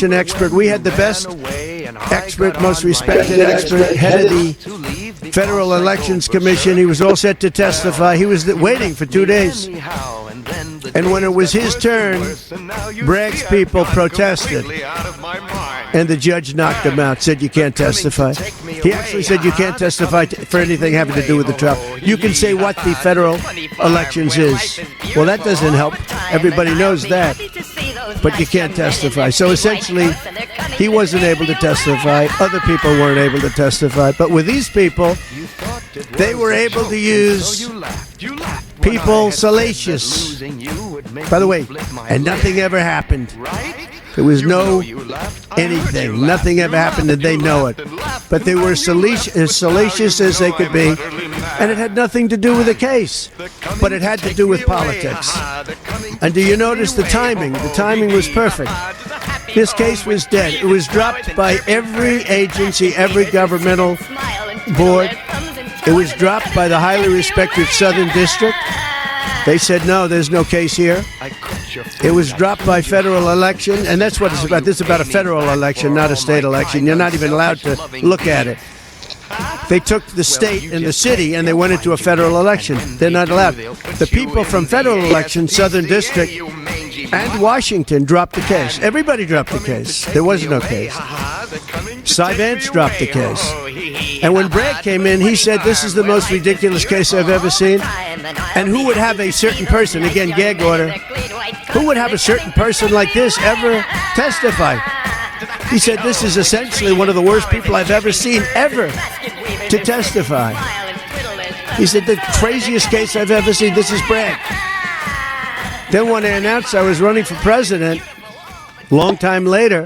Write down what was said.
election expert. We had the best expert, most respected expert, head of the Federal Elections Commission. He was all set to testify. He was waiting for 2 days. And when it was his turn, Bragg's people protested. And the judge knocked him out, said you can't testify. He actually said you can't testify for anything having to do with the trial. You can say what the federal elections is. Well, that doesn't help. Everybody knows that. But you can't testify. So essentially, he wasn't able to testify. Other people weren't able to testify. But with these people, they were able to use people salacious. By the way, and nothing ever happened. There was no anything. Nothing ever happened, and they know it. But they were as salacious as they could be, and it had nothing to do with the case. But it had to do with politics. And do you notice the timing? The timing was perfect. This case was dead. It was dropped by every agency, every governmental board. It was dropped by the highly respected Southern District. They said, no, there's no case here. It was dropped by federal election, and that's what it's about. This is about a federal election, not a state election. You're not even allowed to look at it. They took the state and the city, and they went into a federal election. They're not allowed. The people from federal election, Southern District, and Washington dropped the case. Everybody dropped the case. There was no case. Cy Vance dropped the case. And when Bragg came in, he said, this is the most ridiculous case I've ever seen. And who would have a certain person, again, gag order, who would have a certain person like this ever testify? He said, this is essentially one of the worst people I've ever seen, ever, to testify. He said, the craziest case I've ever seen, this is Bragg. Then when I announced I was running for president, long time later,